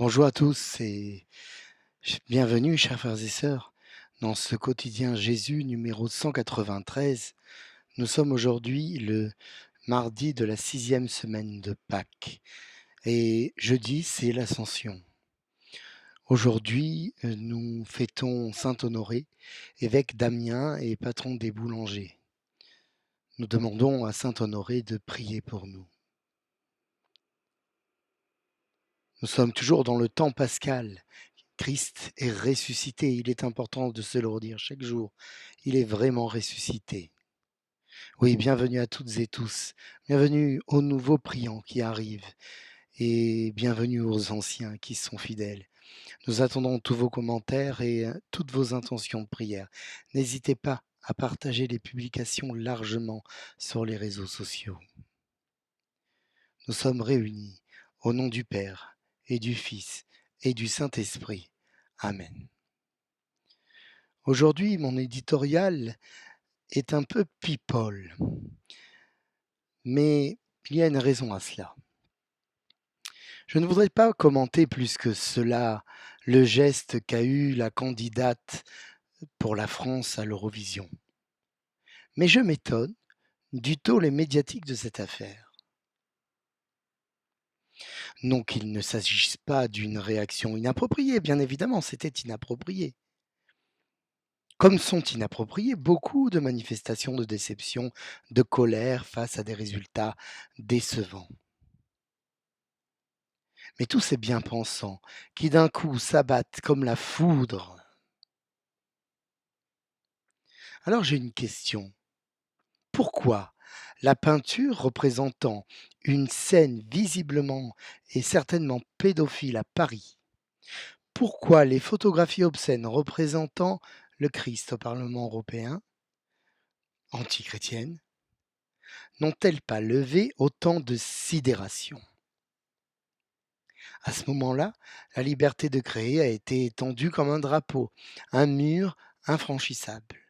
Bonjour à tous et bienvenue, chers frères et sœurs, dans ce quotidien Jésus numéro 193. Nous sommes aujourd'hui le mardi de la 6e semaine de Pâques et jeudi, c'est l'Ascension. Aujourd'hui, nous fêtons Saint Honoré, évêque d'Amiens et patron des boulangers. Nous demandons à Saint Honoré de prier pour nous. Nous sommes toujours dans le temps pascal. Christ est ressuscité, il est important de se le redire chaque jour. Il est vraiment ressuscité. Oui, bienvenue à toutes et tous. Bienvenue aux nouveaux priants qui arrivent et bienvenue aux anciens qui sont fidèles. Nous attendons tous vos commentaires et toutes vos intentions de prière. N'hésitez pas à partager les publications largement sur les réseaux sociaux. Nous sommes réunis au nom du Père et du Fils et du Saint-Esprit. Amen. Aujourd'hui, mon éditorial est un peu people, mais il y a une raison à cela. Je ne voudrais pas commenter plus que cela le geste qu'a eu la candidate pour la France à l'Eurovision. Mais je m'étonne du tollé médiatique de cette affaire. Non qu'il ne s'agisse pas d'une réaction inappropriée, bien évidemment, c'était inapproprié. Comme sont inappropriées beaucoup de manifestations de déception, de colère face à des résultats décevants. Mais tous ces bien-pensants qui d'un coup s'abattent comme la foudre. Alors j'ai une question. Pourquoi la peinture représentant une scène visiblement et certainement pédophile à Paris, pourquoi les photographies obscènes représentant le Christ au Parlement européen, antichrétiennes, n'ont-elles pas levé autant de sidération? À ce moment-là, la liberté de créer a été étendue comme un drapeau, un mur infranchissable.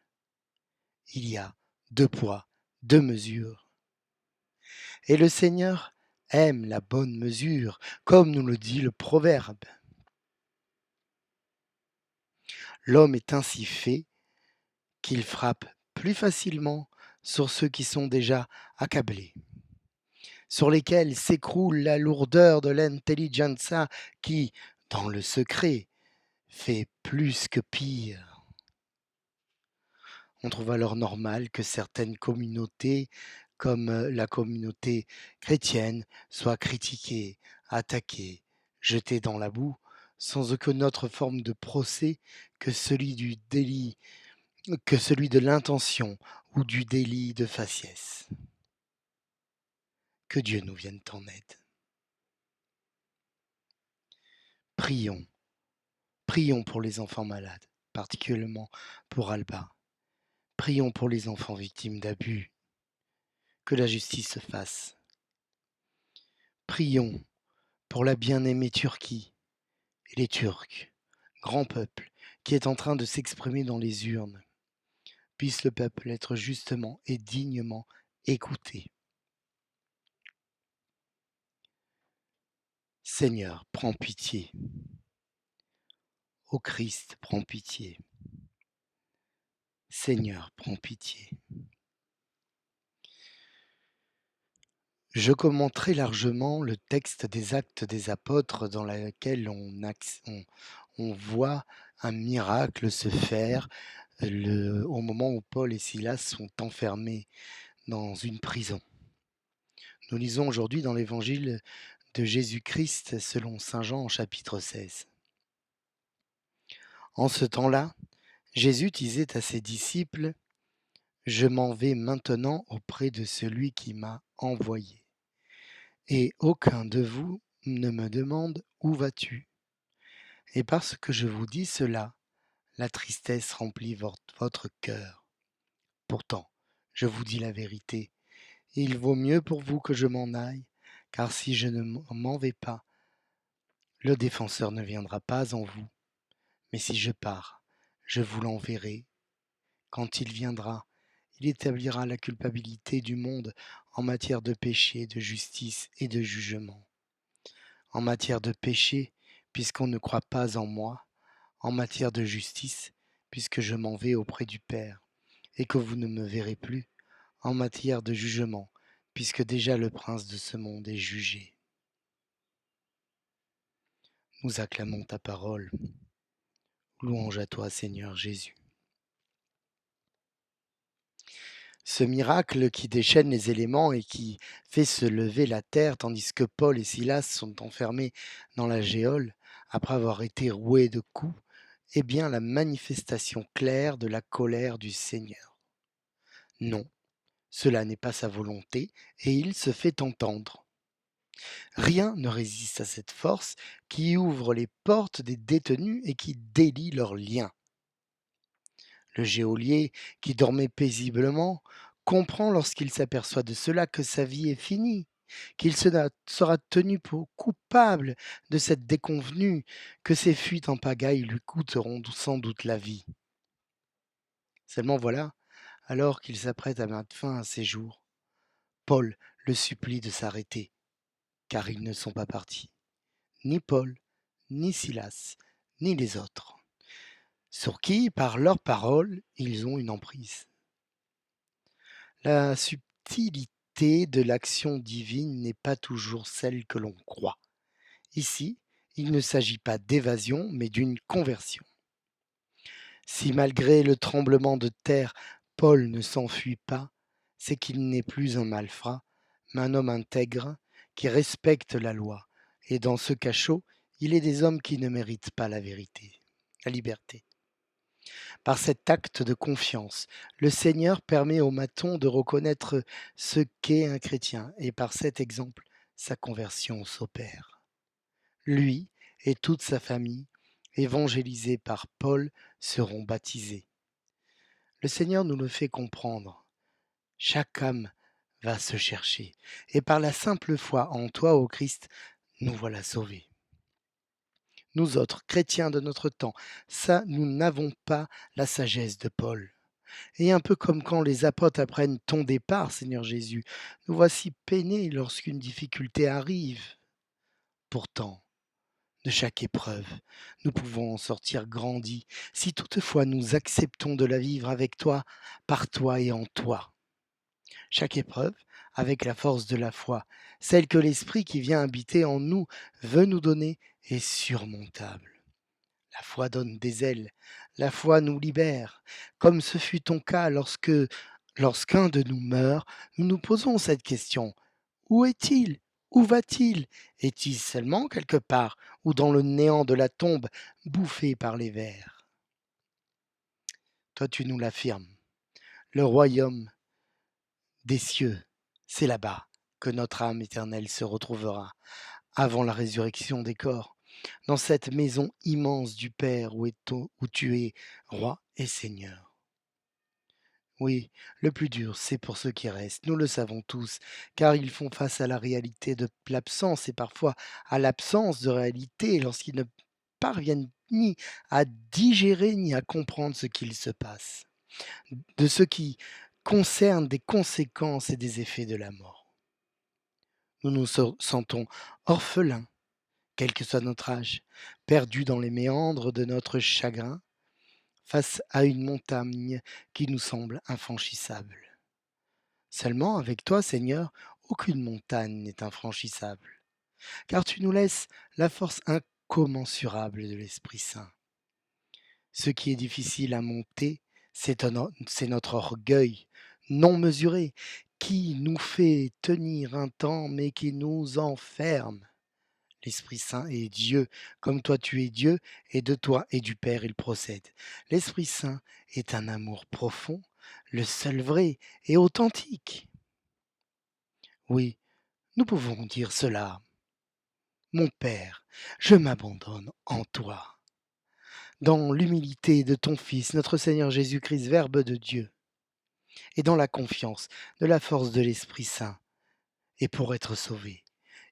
Il y a 2 poids, 2 mesures. Et le Seigneur aime la bonne mesure, comme nous le dit le proverbe. L'homme est ainsi fait qu'il frappe plus facilement sur ceux qui sont déjà accablés, sur lesquels s'écroule la lourdeur de l'intelligentsia qui, dans le secret, fait plus que pire. On trouve alors normal que certaines communautés, comme la communauté chrétienne, soient critiquées, attaquées, jetées dans la boue, sans aucune autre forme de procès que celui du délit, que celui de l'intention ou du délit de faciès. Que Dieu nous vienne en aide. Prions, prions pour les enfants malades, particulièrement pour Alba. Prions pour les enfants victimes d'abus. Que la justice se fasse. Prions pour la bien-aimée Turquie et les Turcs, grand peuple, qui est en train de s'exprimer dans les urnes. Puisse le peuple être justement et dignement écouté. Seigneur, prends pitié. Ô Christ, prends pitié. Seigneur, prends pitié. Je commenterai largement le texte des Actes des Apôtres dans lequel on voit un miracle se faire au moment où Paul et Silas sont enfermés dans une prison. Nous lisons aujourd'hui dans l'évangile de Jésus-Christ selon Saint Jean au chapitre 16. En ce temps-là, Jésus disait à ses disciples, « Je m'en vais maintenant auprès de celui qui m'a envoyé. Et aucun de vous ne me demande où vas-tu. Et parce que je vous dis cela, la tristesse remplit votre cœur. Pourtant, je vous dis la vérité, il vaut mieux pour vous que je m'en aille, car si je ne m'en vais pas, le défenseur ne viendra pas en vous. Mais si je pars, je vous l'enverrai. Quand il viendra, il établira la culpabilité du monde en matière de péché, de justice et de jugement. En matière de péché, puisqu'on ne croit pas en moi, en matière de justice, puisque je m'en vais auprès du Père, et que vous ne me verrez plus, en matière de jugement, puisque déjà le prince de ce monde est jugé. Nous acclamons ta parole. Louange à toi, Seigneur Jésus. Ce miracle qui déchaîne les éléments et qui fait se lever la terre tandis que Paul et Silas sont enfermés dans la géole après avoir été roués de coups, est bien la manifestation claire de la colère du Seigneur. Non, cela n'est pas sa volonté et il se fait entendre. Rien ne résiste à cette force qui ouvre les portes des détenus et qui délie leurs liens. Le geôlier, qui dormait paisiblement, comprend lorsqu'il s'aperçoit de cela que sa vie est finie, qu'il sera tenu pour coupable de cette déconvenue, que ses fuites en pagaille lui coûteront sans doute la vie. Seulement voilà, alors qu'il s'apprête à mettre fin à ses jours, Paul le supplie de s'arrêter, car ils ne sont pas partis, ni Paul, ni Silas, ni les autres, sur qui, par leurs paroles, ils ont une emprise. La subtilité de l'action divine n'est pas toujours celle que l'on croit. Ici, il ne s'agit pas d'évasion, mais d'une conversion. Si malgré le tremblement de terre, Paul ne s'enfuit pas, c'est qu'il n'est plus un malfrat, mais un homme intègre qui respecte la loi. Et dans ce cachot, il est des hommes qui ne méritent pas la vérité, la liberté. Par cet acte de confiance, le Seigneur permet au maton de reconnaître ce qu'est un chrétien et par cet exemple, sa conversion s'opère. Lui et toute sa famille, évangélisés par Paul, seront baptisés. Le Seigneur nous le fait comprendre. Chaque âme va se chercher et par la simple foi en toi, ô Christ, nous voilà sauvés. Nous autres, chrétiens de notre temps, ça, nous n'avons pas la sagesse de Paul. Et un peu comme quand les apôtres apprennent ton départ, Seigneur Jésus, nous voici peinés lorsqu'une difficulté arrive. Pourtant, de chaque épreuve, nous pouvons en sortir grandis, si toutefois nous acceptons de la vivre avec toi, par toi et en toi. Chaque épreuve, avec la force de la foi, celle que l'Esprit qui vient habiter en nous veut nous donner, est surmontable. La foi donne des ailes, la foi nous libère, comme ce fut ton cas lorsqu'un de nous meurt, nous nous posons cette question. Où est-il? Où va-t-il? Est-il seulement quelque part ou dans le néant de la tombe, bouffé par les vers? Toi tu nous l'affirmes. Le royaume des cieux, c'est là-bas que notre âme éternelle se retrouvera, avant la résurrection des corps, dans cette maison immense du Père où tu es roi et Seigneur. Oui, le plus dur, c'est pour ceux qui restent, nous le savons tous, car ils font face à la réalité de l'absence et parfois à l'absence de réalité lorsqu'ils ne parviennent ni à digérer ni à comprendre ce qu'il se passe, de ce qui concerne des conséquences et des effets de la mort. Nous nous sentons orphelins, quel que soit notre âge, perdus dans les méandres de notre chagrin, face à une montagne qui nous semble infranchissable. Seulement, avec toi, Seigneur, aucune montagne n'est infranchissable, car tu nous laisses la force incommensurable de l'Esprit Saint. Ce qui est difficile à monter, c'est notre orgueil non mesuré, qui nous fait tenir un temps, mais qui nous enferme. L'Esprit Saint est Dieu, comme toi tu es Dieu, et de toi et du Père il procède. L'Esprit Saint est un amour profond, le seul vrai et authentique. Oui, nous pouvons dire cela. Mon Père, je m'abandonne en toi. Dans l'humilité de ton Fils, notre Seigneur Jésus-Christ, Verbe de Dieu, et dans la confiance de la force de l'Esprit Saint. Et pour être sauvé,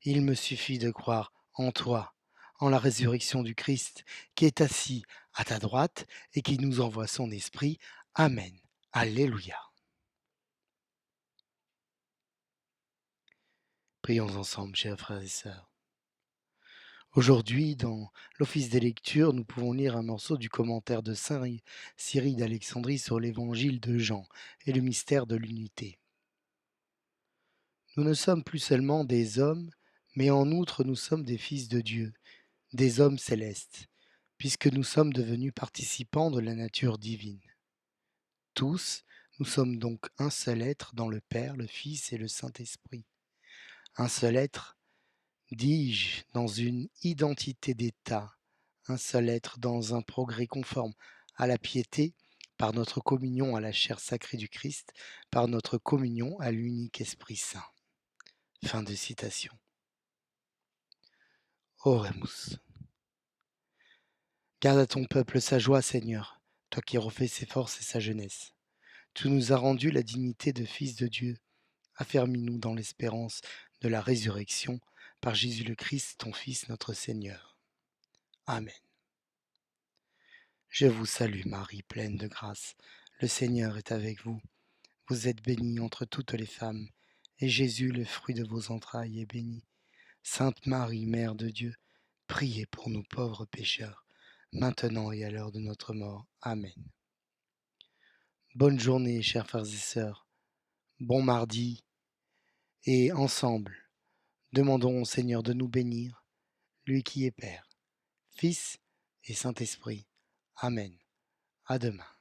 il me suffit de croire en toi, en la résurrection du Christ, qui est assis à ta droite et qui nous envoie son Esprit. Amen. Alléluia. Prions ensemble, chers frères et sœurs. Aujourd'hui, dans l'office des lectures, nous pouvons lire un morceau du commentaire de saint Cyril d'Alexandrie sur l'évangile de Jean et le mystère de l'unité. Nous ne sommes plus seulement des hommes, mais en outre nous sommes des fils de Dieu, des hommes célestes, puisque nous sommes devenus participants de la nature divine. Tous, nous sommes donc un seul être dans le Père, le Fils et le Saint-Esprit. Un seul être, dis-je, dans une identité d'État, un seul être dans un progrès conforme à la piété, par notre communion à la chair sacrée du Christ, par notre communion à l'unique Esprit Saint. Fin de citation. Oremus. Garde à ton peuple sa joie, Seigneur, toi qui refais ses forces et sa jeunesse. Tu nous as rendu la dignité de fils de Dieu. Affermis-nous dans l'espérance de la résurrection par Jésus le Christ, ton Fils, notre Seigneur. Amen. Je vous salue Marie, pleine de grâce. Le Seigneur est avec vous. Vous êtes bénie entre toutes les femmes, et Jésus, le fruit de vos entrailles, est béni. Sainte Marie, Mère de Dieu, priez pour nous pauvres pécheurs, maintenant et à l'heure de notre mort. Amen. Bonne journée, chers frères et sœurs. Bon mardi, et ensemble, demandons au Seigneur de nous bénir, lui qui est Père, Fils et Saint-Esprit. Amen. À demain.